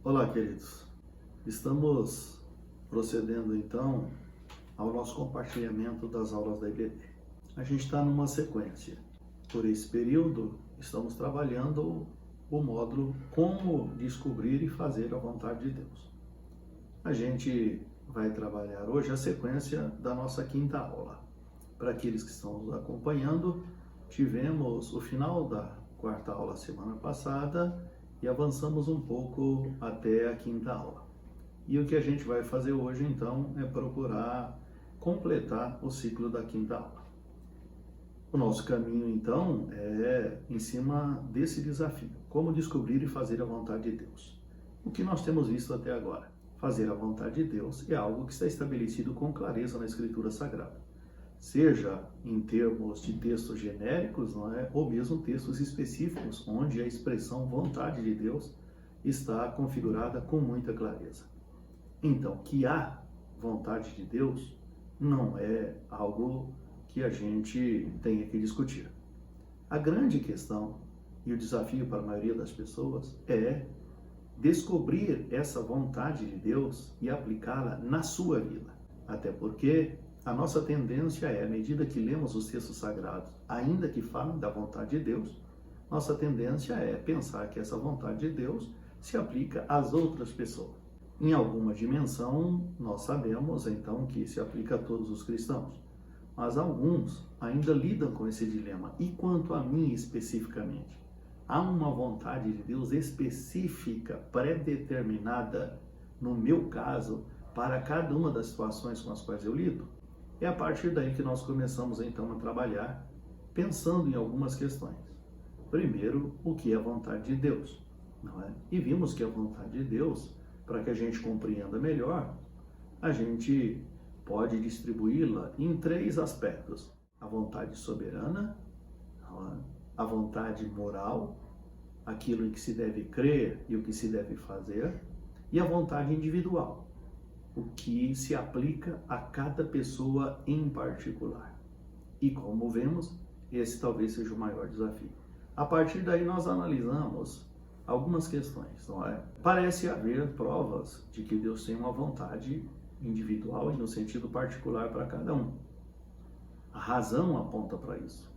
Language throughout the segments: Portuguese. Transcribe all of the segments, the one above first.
Olá, queridos. Estamos procedendo então ao nosso compartilhamento das aulas da IBD. A gente está numa sequência. Por esse período, estamos trabalhando o módulo Como Descobrir e Fazer a Vontade de Deus. A gente vai trabalhar hoje a sequência da nossa quinta aula. Para aqueles que estão nos acompanhando, tivemos o final da quarta aula semana passada e avançamos um pouco até a quinta aula. E o que a gente vai fazer hoje, então, é procurar completar o ciclo da quinta aula. O nosso caminho, então, é em cima desse desafio, como descobrir e fazer a vontade de Deus. O que nós temos visto até agora? Fazer a vontade de Deus é algo que está estabelecido com clareza na Escritura Sagrada. Seja em termos de textos genéricos, não é? Ou mesmo textos específicos, onde a expressão vontade de Deus está configurada com muita clareza. Então, que há vontade de Deus não é algo que a gente tenha que discutir. A grande questão e o desafio para a maioria das pessoas é descobrir essa vontade de Deus e aplicá-la na sua vida. Até porque a nossa tendência é, à medida que lemos os textos sagrados, ainda que falem da vontade de Deus, nossa tendência é pensar que essa vontade de Deus se aplica às outras pessoas. Em alguma dimensão, nós sabemos então que se aplica a todos os cristãos, mas alguns ainda lidam com esse dilema. E quanto a mim especificamente? Há uma vontade de Deus específica, pré-determinada, no meu caso, para cada uma das situações com as quais eu lido? É a partir daí que nós começamos então a trabalhar, pensando em algumas questões. Primeiro, o que é a vontade de Deus, não é? E vimos que a vontade de Deus, para que a gente compreenda melhor, a gente pode distribuí-la em três aspectos: a vontade soberana, a vontade moral, aquilo em que se deve crer e o que se deve fazer, e a vontade individual, o que se aplica a cada pessoa em particular. E como vemos, esse talvez seja o maior desafio. A partir daí nós analisamos algumas questões, não é? Parece haver provas de que Deus tem uma vontade individual e no sentido particular para cada um. A razão aponta para isso.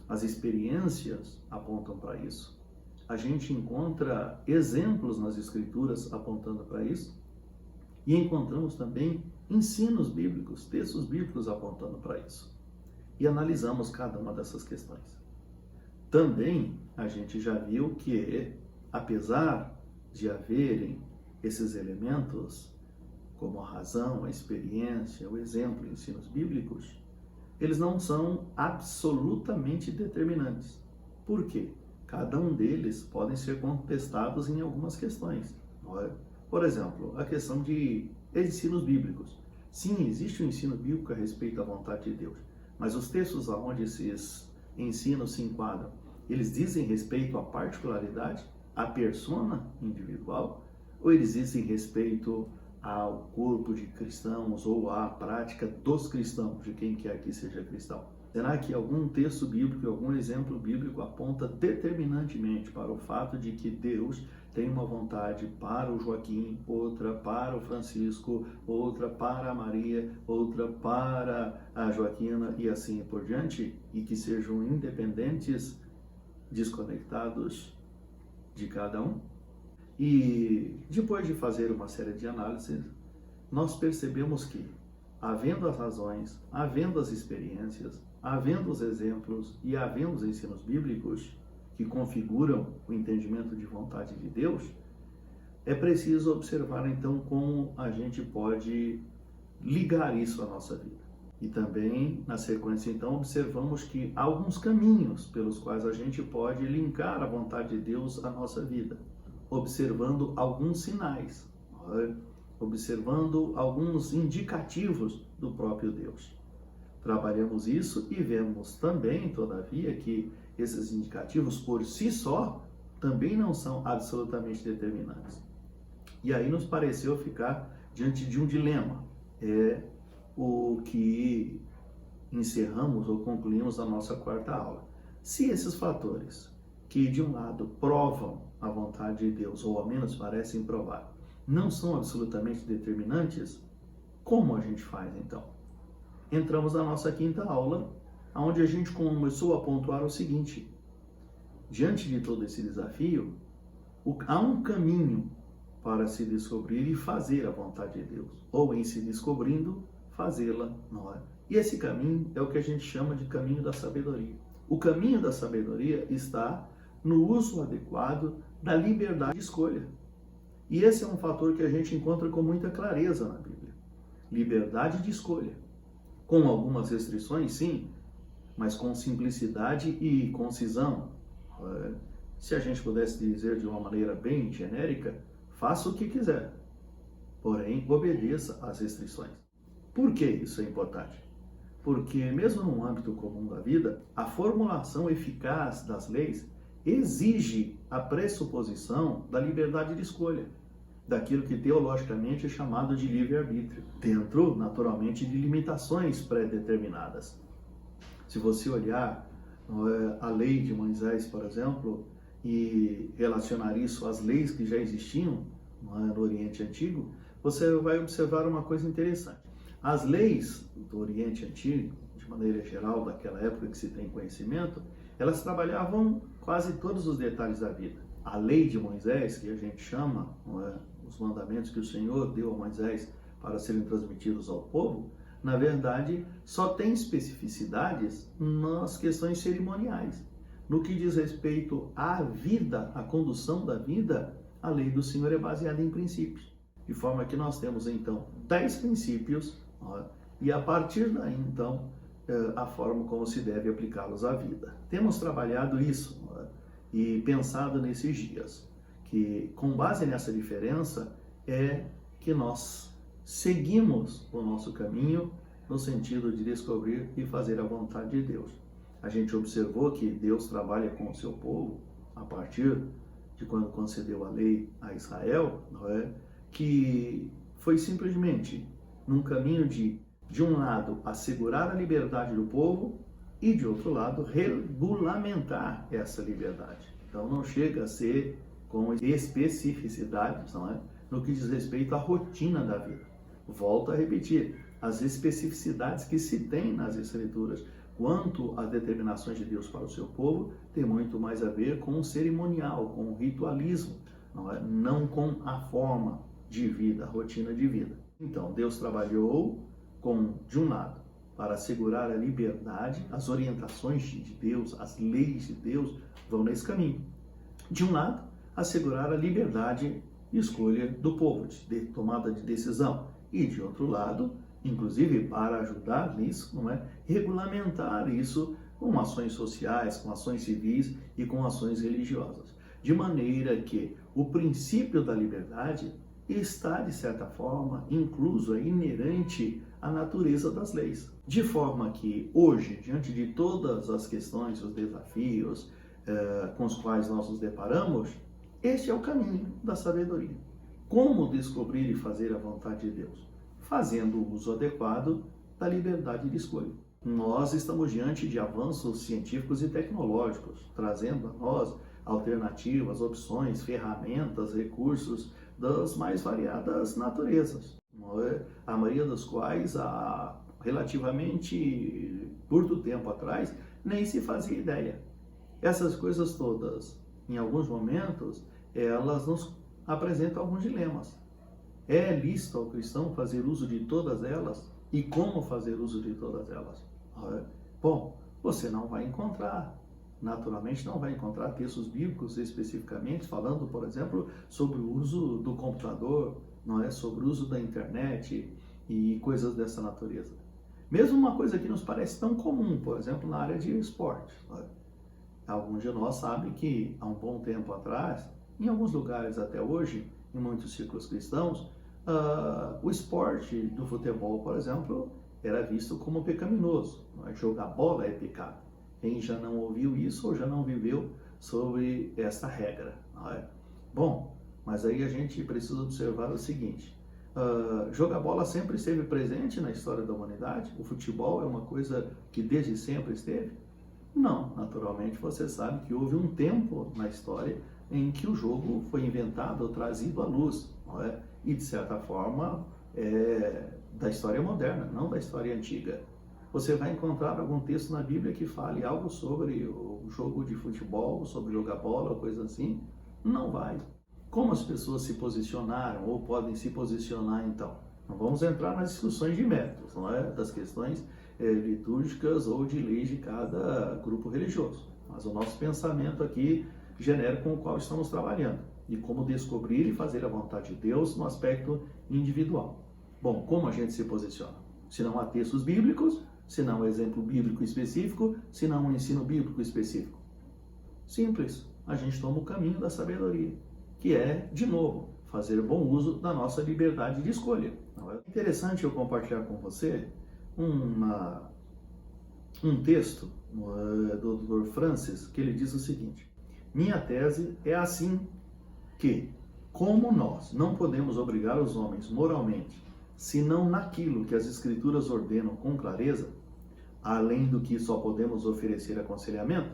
As experiências apontam para isso. A gente encontra exemplos nas Escrituras apontando para isso. E encontramos também ensinos bíblicos, textos bíblicos apontando para isso. E analisamos cada uma dessas questões. Também a gente já viu que, apesar de haverem esses elementos, como a razão, a experiência, o exemplo e ensinos bíblicos, eles não são absolutamente determinantes. Por quê? Cada um deles podem ser contestados em algumas questões, não é? Por exemplo, a questão de ensinos bíblicos. Sim, existe um ensino bíblico a respeito da vontade de Deus, mas os textos onde esses ensinos se enquadram, eles dizem respeito à particularidade, à persona individual, ou eles dizem respeito ao corpo de cristãos ou à prática dos cristãos, de quem quer que seja cristão? Será que algum texto bíblico, algum exemplo bíblico aponta determinantemente para o fato de que Deus tem uma vontade para o Joaquim, outra para o Francisco, outra para a Maria, outra para a Joaquina e assim por diante, e que sejam independentes, desconectados de cada um? E depois de fazer uma série de análises, nós percebemos que, havendo as razões, havendo as experiências, havendo os exemplos e havendo os ensinos bíblicos que configuram o entendimento de vontade de Deus, é preciso observar então como a gente pode ligar isso à nossa vida. E também, na sequência, então, observamos que há alguns caminhos pelos quais a gente pode linkar a vontade de Deus à nossa vida, observando alguns sinais, observando alguns indicativos do próprio Deus. Trabalhamos isso e vemos também, todavia, que esses indicativos por si só também não são absolutamente determinantes. E aí nos pareceu ficar diante de um dilema. É o que encerramos ou concluímos a nossa quarta aula. Se esses fatores, que de um lado provam a vontade de Deus, ou ao menos parece improvável, não são absolutamente determinantes, como a gente faz então? Entramos na nossa quinta aula, onde a gente começou a pontuar o seguinte: diante de todo esse desafio, há um caminho para se descobrir e fazer a vontade de Deus, ou em se descobrindo, fazê-la, não é? E esse caminho é o que a gente chama de caminho da sabedoria. O caminho da sabedoria está no uso adequado da liberdade de escolha. E esse é um fator que a gente encontra com muita clareza na Bíblia. Liberdade de escolha. Com algumas restrições, sim, mas com simplicidade e concisão. Se a gente pudesse dizer de uma maneira bem genérica, faça o que quiser, porém obedeça às restrições. Por que isso é importante? Porque mesmo no âmbito comum da vida, a formulação eficaz das leis exige a pressuposição da liberdade de escolha, daquilo que teologicamente é chamado de livre-arbítrio, dentro, naturalmente, de limitações pré-determinadas. Se você olhar a lei de Moisés, por exemplo, e relacionar isso às leis que já existiam no Oriente Antigo, você vai observar uma coisa interessante. As leis do Oriente Antigo, de maneira geral, daquela época que se tem conhecimento, elas trabalhavam quase todos os detalhes da vida. A lei de Moisés, que a gente chama, os mandamentos que o Senhor deu a Moisés para serem transmitidos ao povo, na verdade, só tem especificidades nas questões cerimoniais. No que diz respeito à vida, à condução da vida, a lei do Senhor é baseada em princípios. De forma que nós temos, então, 10 princípios, e a partir daí, então, a forma como se deve aplicá-los à vida. Temos trabalhado isso e pensado nesses dias, que com base nessa diferença é que nós seguimos o nosso caminho no sentido de descobrir e fazer a vontade de Deus. A gente observou que Deus trabalha com o seu povo a partir de quando concedeu a lei a Israel, que foi simplesmente num caminho de um lado, assegurar a liberdade do povo e, de outro lado, regulamentar essa liberdade. Então, não chega a ser com especificidades, no que diz respeito à rotina da vida. Volto a repetir, as especificidades que se tem nas Escrituras quanto às determinações de Deus para o seu povo tem muito mais a ver com o cerimonial, com o ritualismo, não com a forma de vida, a rotina de vida. Então, Deus trabalhou de um lado, para assegurar a liberdade, as orientações de Deus, as leis de Deus vão nesse caminho. De um lado, assegurar a liberdade de escolha do povo, de tomada de decisão. E de outro lado, inclusive para ajudar nisso, regulamentar isso com ações sociais, com ações civis e com ações religiosas. De maneira que o princípio da liberdade está, de certa forma, incluso, inerente à natureza das leis. De forma que, hoje, diante de todas as questões, os desafios com os quais nós nos deparamos, este é o caminho da sabedoria. Como descobrir e fazer a vontade de Deus? Fazendo o uso adequado da liberdade de escolha. Nós estamos diante de avanços científicos e tecnológicos, trazendo a nós alternativas, opções, ferramentas, recursos das mais variadas naturezas, a maioria das quais há relativamente curto tempo atrás nem se fazia ideia. Essas coisas todas, em alguns momentos, elas nos apresentam alguns dilemas. É lícito ao cristão fazer uso de todas elas? E como fazer uso de todas elas? Bom, você não vai encontrar, naturalmente não vai encontrar textos bíblicos especificamente falando, por exemplo, sobre o uso do computador, sobre o uso da internet e coisas dessa natureza. Mesmo uma coisa que nos parece tão comum, por exemplo, na área de esporte. Alguns de nós sabem que há um bom tempo atrás, em alguns lugares até hoje, em muitos círculos cristãos, o esporte do futebol, por exemplo, era visto como pecaminoso. Jogar bola é pecado. Quem já não ouviu isso ou já não viveu sobre essa regra? Bom, mas aí a gente precisa observar o seguinte: jogar bola sempre esteve presente na história da humanidade? O futebol é uma coisa que desde sempre esteve? Não, naturalmente você sabe que houve um tempo na história em que o jogo foi inventado ou trazido à luz, não é? E de certa forma da história moderna, não da história antiga. Você vai encontrar algum texto na Bíblia que fale algo sobre o jogo de futebol, sobre jogar bola, coisa assim? Não vai. Como as pessoas se posicionaram ou podem se posicionar então? Não vamos entrar nas discussões de métodos, não é? Das questões litúrgicas ou de leis de cada grupo religioso. Mas o nosso pensamento aqui genérico com o qual estamos trabalhando e como descobrir e fazer a vontade de Deus no aspecto individual. Bom, como a gente se posiciona? Se não há textos bíblicos, se não há exemplo bíblico específico, se não há um ensino bíblico específico. Simples, a gente toma o caminho da sabedoria, que é, de novo, fazer bom uso da nossa liberdade de escolha. É interessante eu compartilhar com você um texto do Dr. Francis, que ele diz o seguinte: minha tese é assim que, como nós não podemos obrigar os homens moralmente, senão naquilo que as Escrituras ordenam com clareza, além do que só podemos oferecer aconselhamento,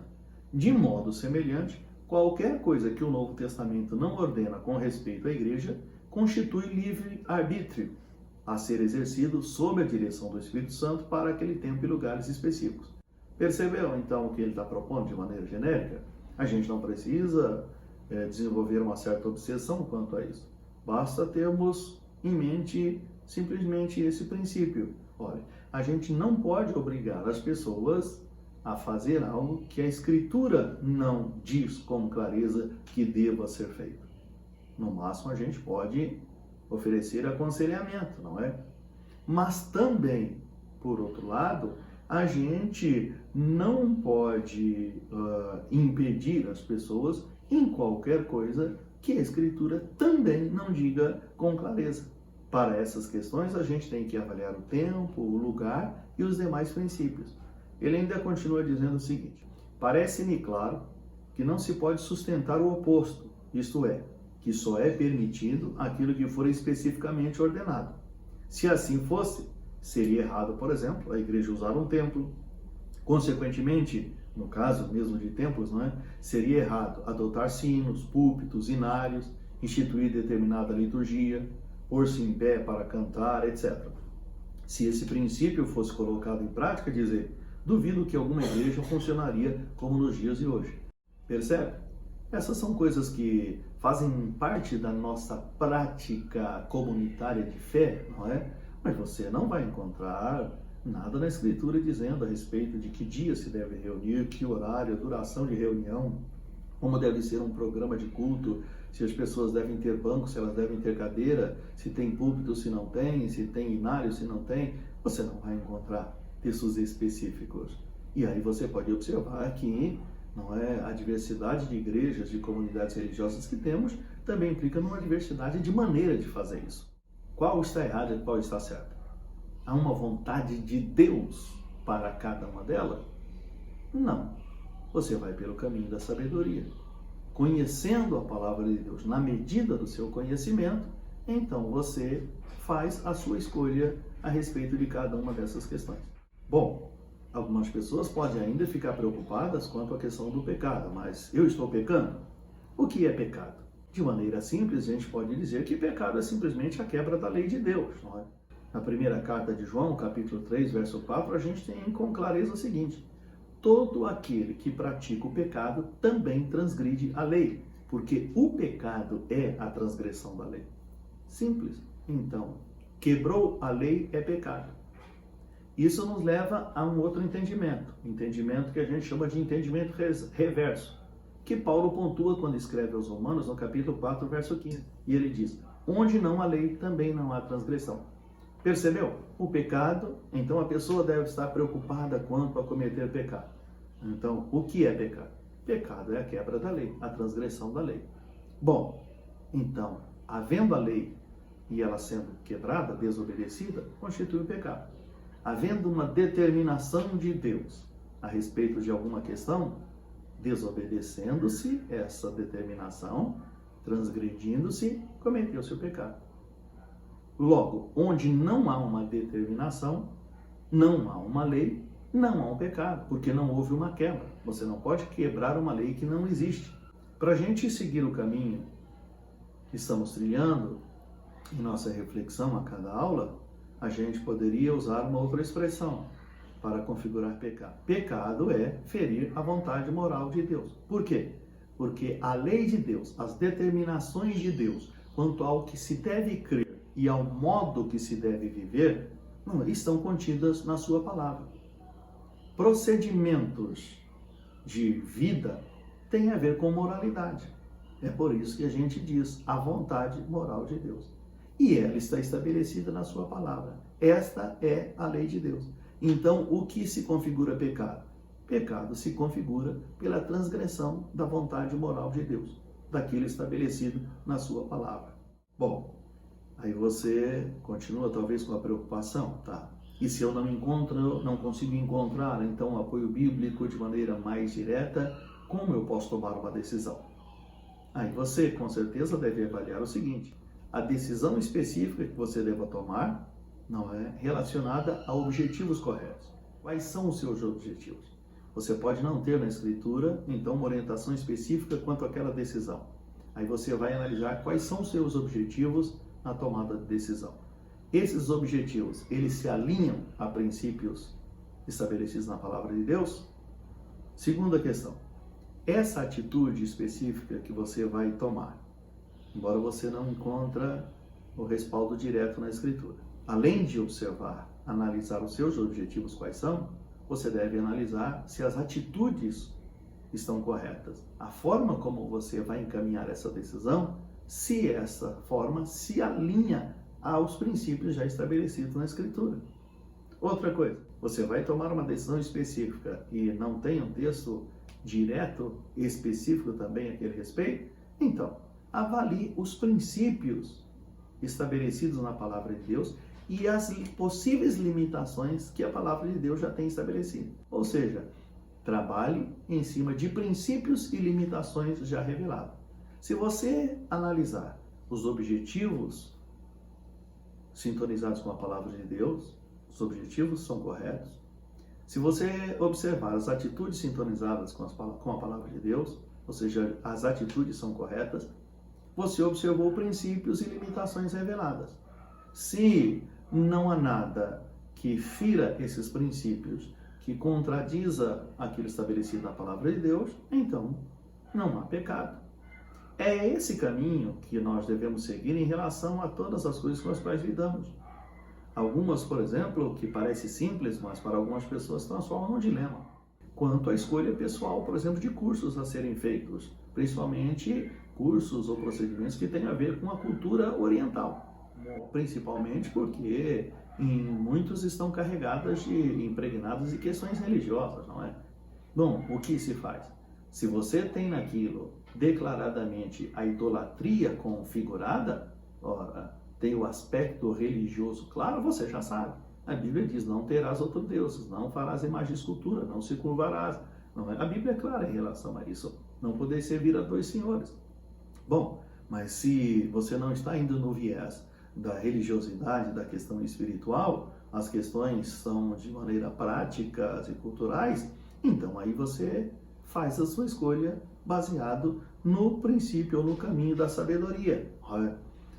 de modo semelhante, qualquer coisa que o Novo Testamento não ordena com respeito à Igreja, constitui livre-arbítrio, a ser exercido sob a direção do Espírito Santo para aquele tempo e lugares específicos. Percebeu, então, o que ele está propondo de maneira genérica? A gente não precisa desenvolver uma certa obsessão quanto a isso. Basta termos em mente simplesmente esse princípio. Olha, a gente não pode obrigar as pessoas a fazer algo que a Escritura não diz com clareza que deva ser feito. No máximo, a gente pode oferecer aconselhamento, não é? Mas também, por outro lado, a gente não pode impedir as pessoas em qualquer coisa que a Escritura também não diga com clareza. Para essas questões, a gente tem que avaliar o tempo, o lugar e os demais princípios. Ele ainda continua dizendo o seguinte: parece-me claro que não se pode sustentar o oposto, isto é, que só é permitido aquilo que for especificamente ordenado. Se assim fosse, seria errado, por exemplo, a igreja usar um templo. Consequentemente, no caso mesmo de templos, não é? Seria errado adotar sinos, púlpitos, inários, instituir determinada liturgia, pôr-se em pé para cantar, etc. Se esse princípio fosse colocado em prática, dizer, duvido que alguma igreja funcionaria como nos dias de hoje. Percebe? Essas são coisas que fazem parte da nossa prática comunitária de fé, não é? Mas você não vai encontrar nada na Escritura dizendo a respeito de que dia se deve reunir, que horário, duração de reunião, como deve ser um programa de culto, se as pessoas devem ter banco, se elas devem ter cadeira, se tem púlpito, se não tem, se tem inário, se não tem. Você não vai encontrar textos específicos. E aí você pode observar que não é, a diversidade de igrejas, de comunidades religiosas que temos, também implica numa diversidade de maneira de fazer isso. Qual está errado e qual está certo? Há uma vontade de Deus para cada uma delas? Não. Você vai pelo caminho da sabedoria. Conhecendo a palavra de Deus na medida do seu conhecimento, então você faz a sua escolha a respeito de cada uma dessas questões. Bom, algumas pessoas podem ainda ficar preocupadas quanto à questão do pecado, mas eu estou pecando? O que é pecado? De maneira simples, a gente pode dizer que pecado é simplesmente a quebra da lei de Deus, não é? Na primeira carta de João, capítulo 3, verso 4, a gente tem com clareza o seguinte: todo aquele que pratica o pecado também transgride a lei, porque o pecado é a transgressão da lei. Simples. Então, quebrou a lei é pecado. Isso nos leva a um outro entendimento que a gente chama de entendimento reverso, que Paulo pontua quando escreve aos Romanos, no capítulo 4, verso 15. E ele diz, onde não há lei, também não há transgressão. Percebeu? O pecado, então a pessoa deve estar preocupada quanto a cometer pecado. Então, o que é pecado? Pecado é a quebra da lei, a transgressão da lei. Bom, então, havendo a lei e ela sendo quebrada, desobedecida, constitui o pecado. Havendo uma determinação de Deus a respeito de alguma questão, desobedecendo-se essa determinação, transgredindo-se, cometeu-se o pecado. Logo, onde não há uma determinação, não há uma lei, não há um pecado, porque não houve uma quebra. Você não pode quebrar uma lei que não existe. Para a gente seguir o caminho que estamos trilhando em nossa reflexão a cada aula, a gente poderia usar uma outra expressão para configurar pecado. Pecado é ferir a vontade moral de Deus. Por quê? Porque a lei de Deus, as determinações de Deus, quanto ao que se deve crer e ao modo que se deve viver, estão contidas na sua palavra. Procedimentos de vida têm a ver com moralidade. É por isso que a gente diz a vontade moral de Deus. E ela está estabelecida na sua palavra. Esta é a lei de Deus. Então, o que se configura pecado? Pecado se configura pela transgressão da vontade moral de Deus, daquilo estabelecido na sua palavra. Bom, aí você continua talvez com a preocupação, tá? E se eu não consigo encontrar, então, um apoio bíblico de maneira mais direta, como eu posso tomar uma decisão? Aí você, com certeza, deve avaliar o seguinte: a decisão específica que você deva tomar não é relacionada a objetivos corretos. Quais são os seus objetivos? Você pode não ter na Escritura, então, uma orientação específica quanto àquela decisão. Aí você vai analisar quais são os seus objetivos na tomada de decisão. Esses objetivos, eles se alinham a princípios estabelecidos na Palavra de Deus? Segunda questão: essa atitude específica que você vai tomar, embora você não encontre o respaldo direto na Escritura, além de observar, analisar os seus objetivos quais são, você deve analisar se as atitudes estão corretas. A forma como você vai encaminhar essa decisão, se essa forma se alinha aos princípios já estabelecidos na Escritura. Outra coisa, você vai tomar uma decisão específica e não tem um texto direto, específico também a aquele respeito, então, avalie os princípios estabelecidos na Palavra de Deus e as possíveis limitações que a Palavra de Deus já tem estabelecido. Ou seja, trabalhe em cima de princípios e limitações já revelados. Se você analisar os objetivos sintonizados com a Palavra de Deus, os objetivos são corretos. Se você observar as atitudes sintonizadas com a Palavra de Deus, ou seja, as atitudes são corretas, você observou princípios e limitações reveladas. Se não há nada que fira esses princípios, que contradiza aquilo estabelecido na Palavra de Deus, então não há pecado. É esse caminho que nós devemos seguir em relação a todas as coisas com as quais lidamos. Algumas, por exemplo, que parece simples, mas para algumas pessoas transformam num dilema. Quanto à escolha pessoal, por exemplo, de cursos a serem feitos, principalmente cursos ou procedimentos que têm a ver com a cultura oriental, principalmente porque muitos estão carregadas impregnados de questões religiosas, não é? Bom, o que se faz? Se você tem naquilo declaradamente a idolatria configurada, ora, tem o aspecto religioso claro, você já sabe. A Bíblia diz: não terás outros deuses, não farás imagem de escultura, não se curvarás. Não é? A Bíblia é clara em relação a isso. Não poder servir a dois senhores. Bom, mas se você não está indo no viés da religiosidade, da questão espiritual, as questões são de maneira práticas e culturais, então aí você faz a sua escolha baseado no princípio ou no caminho da sabedoria.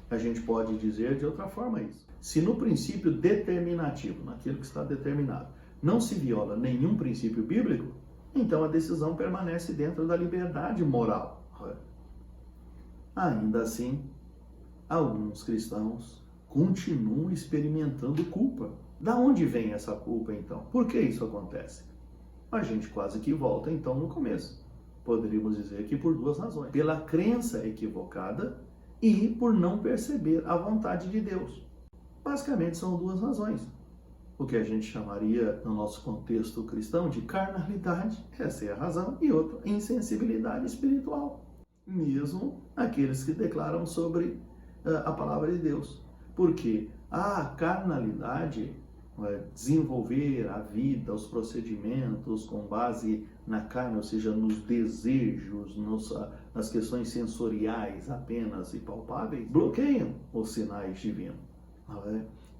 A gente pode dizer de outra forma isso. Se no princípio determinativo, naquilo que está determinado, não se viola nenhum princípio bíblico, então a decisão permanece dentro da liberdade moral. Ainda assim, alguns cristãos continuam experimentando culpa. Da onde vem essa culpa, então? Por que isso acontece? A gente quase que volta, então, no começo. Poderíamos dizer que por duas razões. Pela crença equivocada e por não perceber a vontade de Deus. Basicamente, são duas razões. O que a gente chamaria, no nosso contexto cristão, de carnalidade, essa é a razão, e outra, insensibilidade espiritual. Mesmo aqueles que declaram sobre a palavra de Deus. Porque a carnalidade, desenvolver a vida, os procedimentos com base na carne, ou seja, nos desejos, nas questões sensoriais apenas e palpáveis, bloqueiam os sinais divinos.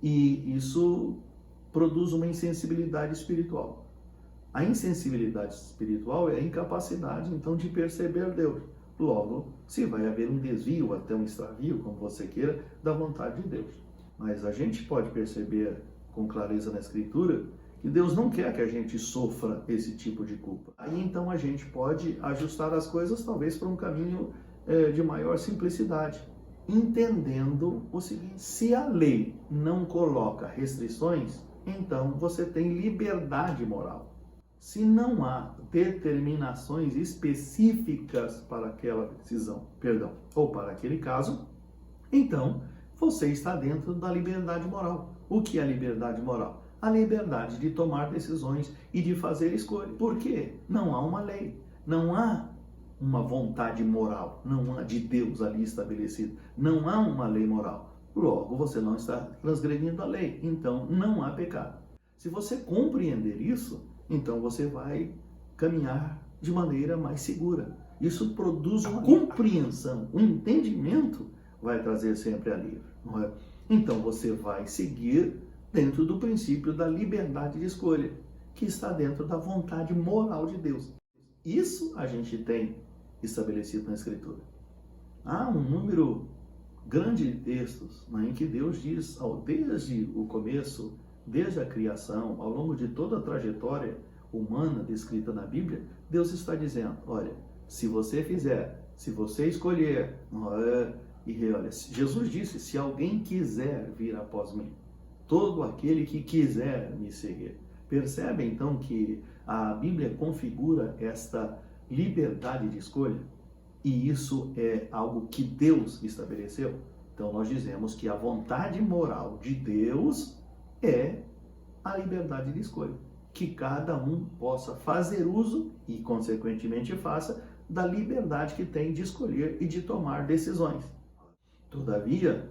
E isso produz uma insensibilidade espiritual. A insensibilidade espiritual é a incapacidade, então, de perceber Deus. Logo, se vai haver um desvio, até um extravio, como você queira, da vontade de Deus. Mas a gente pode perceber com clareza na Escritura que Deus não quer que a gente sofra esse tipo de culpa. Aí então a gente pode ajustar as coisas talvez para um caminho de maior simplicidade, entendendo o seguinte: se a lei não coloca restrições, então você tem liberdade moral. Se não há determinações específicas para aquela decisão, ou para aquele caso, então você está dentro da liberdade moral. O que é a liberdade moral? A liberdade de tomar decisões e de fazer escolha. Por quê? Não há uma lei, não há uma vontade moral, não há de Deus ali estabelecida, não há uma lei moral. Logo, você não está transgredindo a lei, então não há pecado. Se você compreender isso, então você vai caminhar de maneira mais segura. Isso produz uma compreensão, um entendimento vai trazer sempre alívio, não é? Então você vai seguir dentro do princípio da liberdade de escolha, que está dentro da vontade moral de Deus. Isso a gente tem estabelecido na Escritura. Há um número grande de textos, né, em que Deus diz, desde o começo, desde a criação, ao longo de toda a trajetória humana descrita na Bíblia, Deus está dizendo: olha, se você fizer, se você escolher, e olha, Jesus disse: se alguém quiser vir após mim, todo aquele que quiser me seguir. Percebe então que a Bíblia configura esta liberdade de escolha? E isso é algo que Deus estabeleceu. Então nós dizemos que a vontade moral de Deus é a liberdade de escolha. Que cada um possa fazer uso e, consequentemente, faça da liberdade que tem de escolher e de tomar decisões. Todavia,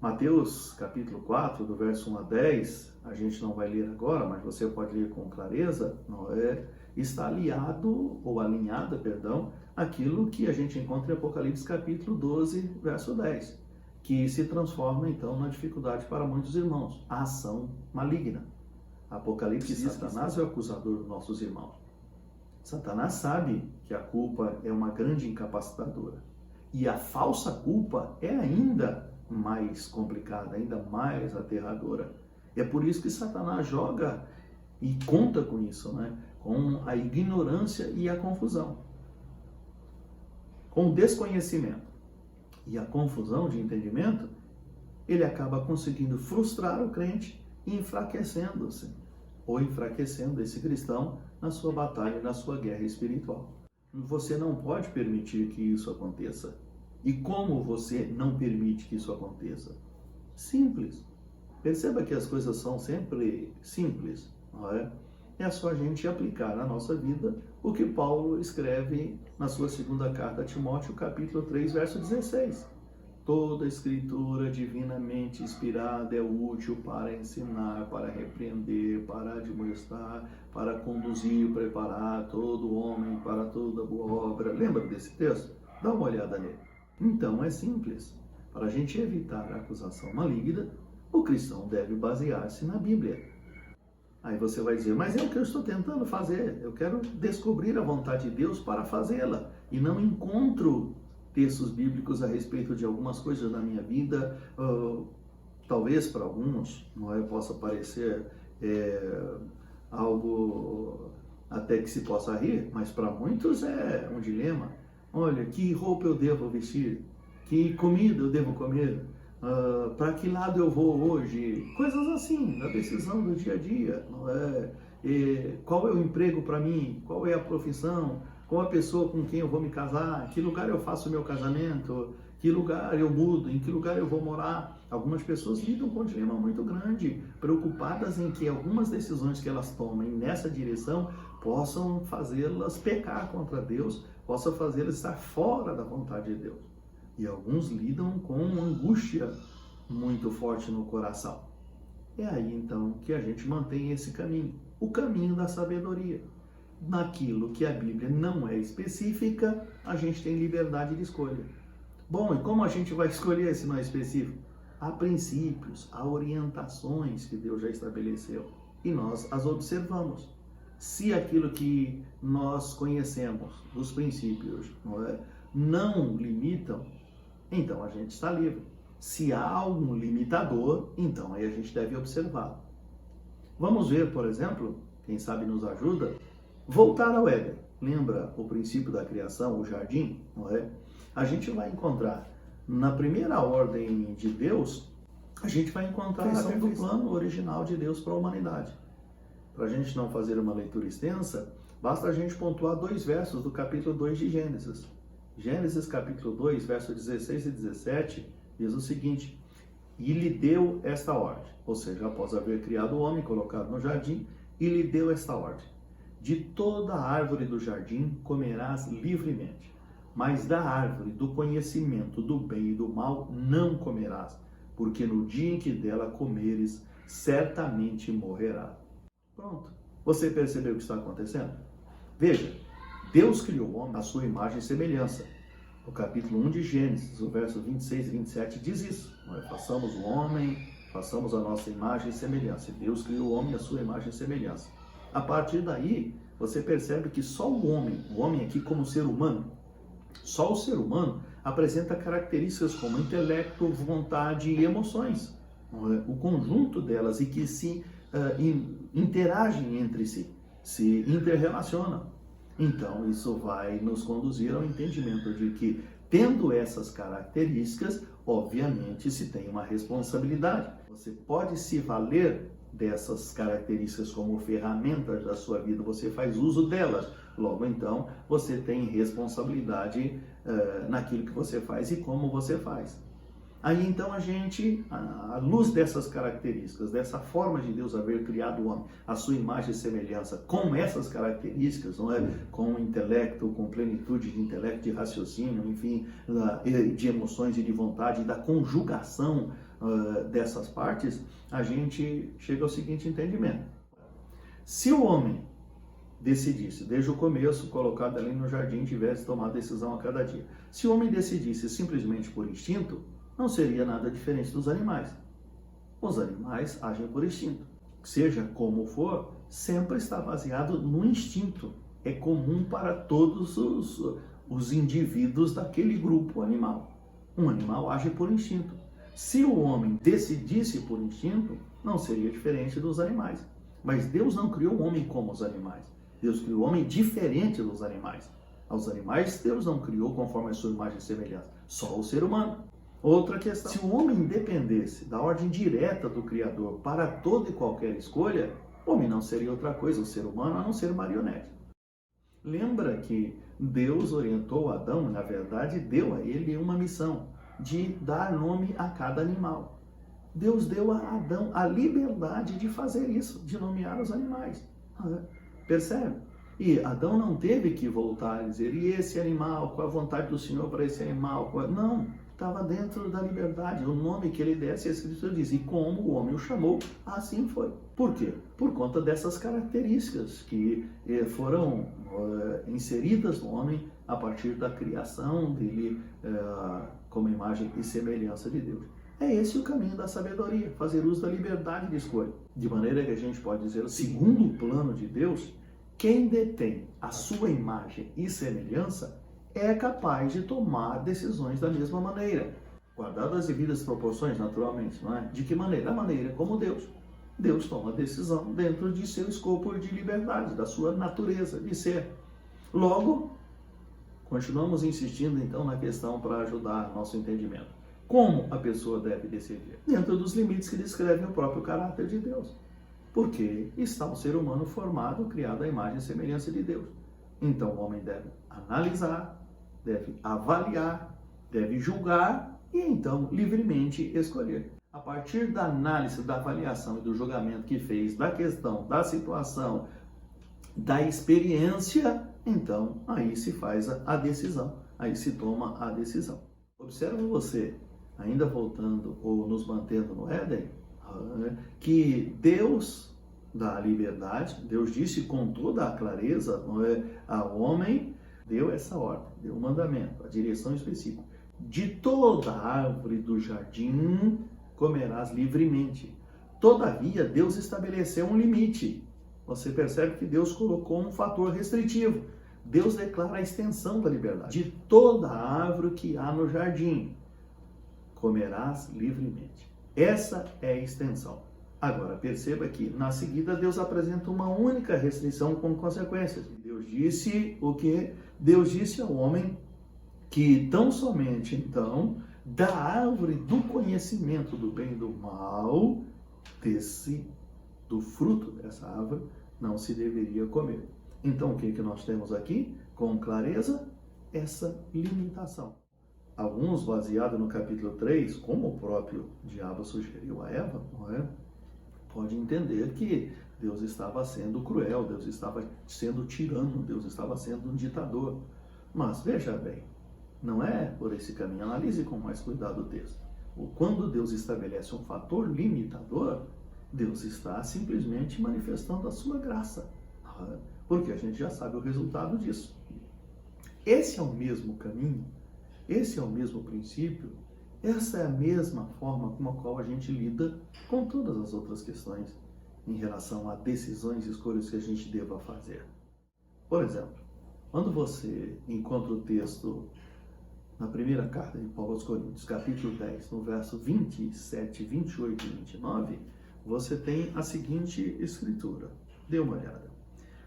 Mateus capítulo 4, do verso 1 a 10, a gente não vai ler agora, mas você pode ler com clareza, está alinhada, aquilo que a gente encontra em Apocalipse capítulo 12, verso 10, que se transforma então na dificuldade para muitos irmãos, a ação maligna. Apocalipse diz que Satanás é o acusador dos nossos irmãos. Satanás sabe que a culpa é uma grande incapacitadora. E a falsa culpa é ainda mais complicada, ainda mais aterradora. É por isso que Satanás joga e conta com isso, né? Com a ignorância e a confusão. Com o desconhecimento e a confusão de entendimento, ele acaba conseguindo frustrar o crente e enfraquecendo-se, ou enfraquecendo esse cristão na sua batalha, na sua guerra espiritual. Você não pode permitir que isso aconteça. E como você não permite que isso aconteça? Simples. Perceba que as coisas são sempre simples, não é? É só a gente aplicar na nossa vida o que Paulo escreve na sua segunda carta a Timóteo, capítulo 3, verso 16. Toda escritura divinamente inspirada é útil para ensinar, para repreender, para admoestar, para conduzir, preparar todo homem para toda boa obra. Lembra desse texto? Dá uma olhada nele. Então é simples. Para a gente evitar a acusação maligna, o cristão deve basear-se na Bíblia. Aí você vai dizer: mas é o que eu estou tentando fazer. Eu quero descobrir a vontade de Deus para fazê-la. E não encontro textos bíblicos a respeito de algumas coisas na minha vida. Talvez para alguns possa parecer algo até que se possa rir, mas para muitos é um dilema. Olha, que roupa eu devo vestir? Que comida eu devo comer? Para que lado eu vou hoje? Coisas assim, da decisão do dia a dia. Qual é o emprego para mim? Qual é a profissão? Qual a pessoa com quem eu vou me casar? Que lugar eu faço o meu casamento? Que lugar eu mudo? Em que lugar eu vou morar? Algumas pessoas lidam com um dilema muito grande, preocupadas em que algumas decisões que elas tomem nessa direção possam fazê-las pecar contra Deus, possam fazê-las estar fora da vontade de Deus. E alguns lidam com uma angústia muito forte no coração. É aí então que a gente mantém esse caminho, o caminho da sabedoria. Naquilo que a Bíblia não é específica, a gente tem liberdade de escolha. Bom, e como a gente vai escolher se não é específico? Há princípios, há orientações que Deus já estabeleceu e nós as observamos. Se aquilo que nós conhecemos dos princípios não limitam, então a gente está livre. Se há algum limitador, então aí a gente deve observá-lo. Vamos ver, por exemplo, quem sabe nos ajuda, voltar ao Éden. Lembra o princípio da criação, o jardim, não é? A gente vai encontrar, na primeira ordem de Deus, a gente vai encontrar a questão do plano original de Deus para a humanidade. Para a gente não fazer uma leitura extensa, basta a gente pontuar 2 versos do capítulo 2 de Gênesis. Gênesis capítulo 2, versos 16 e 17, diz o seguinte: e lhe deu esta ordem, ou seja, após haver criado o homem, colocado no jardim, e lhe deu esta ordem: de toda árvore do jardim comerás livremente, mas da árvore do conhecimento do bem e do mal não comerás, porque no dia em que dela comeres, certamente morrerás. Pronto. Você percebeu o que está acontecendo? Veja, Deus criou o homem à sua imagem e semelhança. O capítulo 1 de Gênesis, o verso 26 e 27 diz isso. Nós façamos o homem, façamos a nossa imagem e semelhança. E Deus criou o homem à sua imagem e semelhança. A partir daí, você percebe que só o homem aqui como ser humano, só o ser humano apresenta características como intelecto, vontade e emoções. O conjunto delas e que se interagem entre si, se interrelacionam. Então, isso vai nos conduzir ao entendimento de que, tendo essas características, obviamente se tem uma responsabilidade. Você pode se valer dessas características como ferramentas da sua vida, você faz uso delas. Logo, então, você tem responsabilidade naquilo que você faz e como você faz. Aí, então, a gente, à luz dessas características, dessa forma de Deus haver criado o homem, a sua imagem e semelhança, com essas características, não é? Com intelecto, com plenitude de intelecto, de raciocínio, enfim, de emoções e de vontade, da conjugação dessas partes, a gente chega ao seguinte entendimento. Se o homem decidisse, desde o começo, colocado ali no jardim, tivesse tomado decisão a cada dia, se o homem decidisse simplesmente por instinto, não seria nada diferente dos animais. Os animais agem por instinto. Seja como for, sempre está baseado no instinto. É comum para todos os indivíduos daquele grupo animal. Um animal age por instinto. Se o homem decidisse por instinto, não seria diferente dos animais. Mas Deus não criou o homem como os animais. Deus criou o homem diferente dos animais. Aos animais, Deus não criou conforme a sua imagem e semelhança. Só o ser humano. Outra questão, se o homem dependesse da ordem direta do Criador para toda e qualquer escolha, o homem não seria outra coisa, o ser humano, a não ser marionete. Lembra que Deus orientou Adão, na verdade, deu a ele uma missão de dar nome a cada animal. Deus deu a Adão a liberdade de fazer isso, de nomear os animais. Percebe? E Adão não teve que voltar e dizer, e esse animal, qual a vontade do Senhor para esse animal? Não. Estava dentro da liberdade, o nome que ele desse, a Escritura diz, e como o homem o chamou, assim foi. Por quê? Por conta dessas características que foram inseridas no homem a partir da criação dele como imagem e semelhança de Deus. É esse o caminho da sabedoria, fazer uso da liberdade de escolha. De maneira que a gente pode dizer, segundo o plano de Deus, quem detém a sua imagem e semelhança é capaz de tomar decisões da mesma maneira, guardadas as devidas proporções, naturalmente, não é? De que maneira? Da maneira como Deus. Deus toma decisão dentro de seu escopo de liberdade, da sua natureza de ser. Logo, continuamos insistindo então na questão para ajudar nosso entendimento. Como a pessoa deve decidir? Dentro dos limites que descrevem o próprio caráter de Deus. Porque está o ser humano formado, criado à imagem e semelhança de Deus. Então o homem deve analisar, deve avaliar, deve julgar e então livremente escolher. A partir da análise, da avaliação e do julgamento que fez da questão, da situação, da experiência, então aí se faz a decisão, aí se toma a decisão. Observe você, ainda voltando ou nos mantendo no Éden, que Deus dá a liberdade, Deus disse com toda a clareza ao homem, deu essa ordem, deu o mandamento, a direção específica. De toda árvore do jardim comerás livremente. Todavia, Deus estabeleceu um limite. Você percebe que Deus colocou um fator restritivo. Deus declara a extensão da liberdade. De toda árvore que há no jardim, comerás livremente. Essa é a extensão. Agora, perceba que, na seguida, Deus apresenta uma única restrição com consequências. Deus disse o quê? Deus disse ao homem que tão somente, então, da árvore do conhecimento do bem e do mal, do fruto dessa árvore, não se deveria comer. Então, o que nós temos aqui? Com clareza, essa limitação. Alguns, baseados no capítulo 3, como o próprio diabo sugeriu a Eva, não é? Pode entender que Deus estava sendo cruel, Deus estava sendo tirano, Deus estava sendo um ditador. Mas veja bem, não é por esse caminho. Analise com mais cuidado o texto. Quando Deus estabelece um fator limitador, Deus está simplesmente manifestando a sua graça. Porque a gente já sabe o resultado disso. Esse é o mesmo caminho, esse é o mesmo princípio, essa é a mesma forma com a qual a gente lida com todas as outras questões em relação a decisões e escolhas que a gente deva fazer. Por exemplo, quando você encontra o texto na primeira carta de Paulo aos Coríntios, capítulo 10, no verso 27, 28 e 29, você tem a seguinte escritura. Dê uma olhada.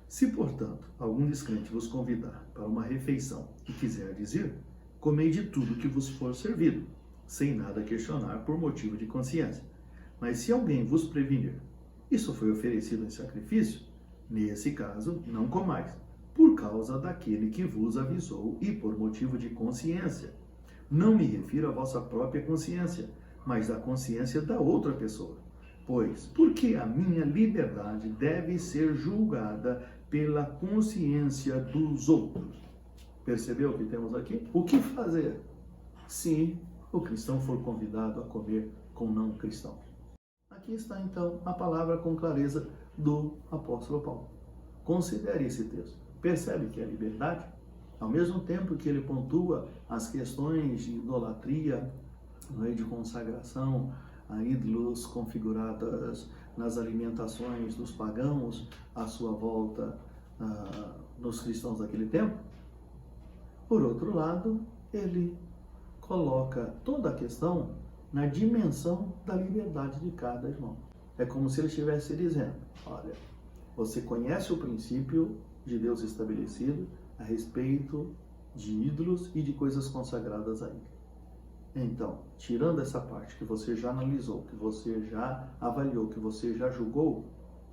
Se, portanto, algum descrente vos convidar para uma refeição e quiser dizer, comei de tudo que vos for servido, sem nada questionar por motivo de consciência. Mas se alguém vos prevenir, isso foi oferecido em sacrifício, nesse caso, não comais, por causa daquele que vos avisou e por motivo de consciência. Não me refiro à vossa própria consciência, mas à consciência da outra pessoa. Pois, porque a minha liberdade deve ser julgada pela consciência dos outros. Percebeu o que temos aqui? O que fazer se o cristão for convidado a comer com não cristãos? Aqui está então a palavra com clareza do apóstolo Paulo. Considere esse texto. Percebe que é liberdade? Ao mesmo tempo que ele pontua as questões de idolatria, de consagração a ídolos configuradas nas alimentações dos pagãos à sua volta nos cristãos daquele tempo, por outro lado, ele coloca toda a questão na dimensão da liberdade de cada irmão. É como se ele estivesse dizendo, olha, você conhece o princípio de Deus estabelecido a respeito de ídolos e de coisas consagradas a ele. Então, tirando essa parte que você já analisou, que você já avaliou, que você já julgou,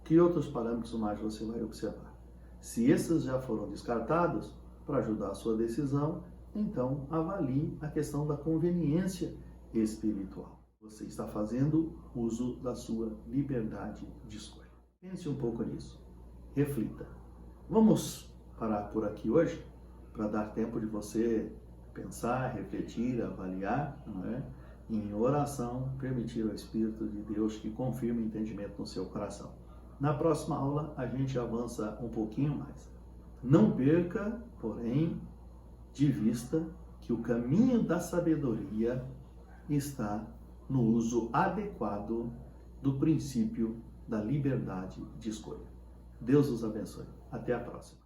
que outros parâmetros mais você vai observar? Se esses já foram descartados, para ajudar a sua decisão, então avalie a questão da conveniência espiritual. Você está fazendo uso da sua liberdade de escolha. Pense um pouco nisso. Reflita. Vamos parar por aqui hoje, para dar tempo de você pensar, refletir, avaliar, não é? Em oração, permitir ao Espírito de Deus que confirme o entendimento no seu coração. Na próxima aula, a gente avança um pouquinho mais. Não perca, porém, de vista que o caminho da sabedoria está no uso adequado do princípio da liberdade de escolha. Deus os abençoe. Até a próxima.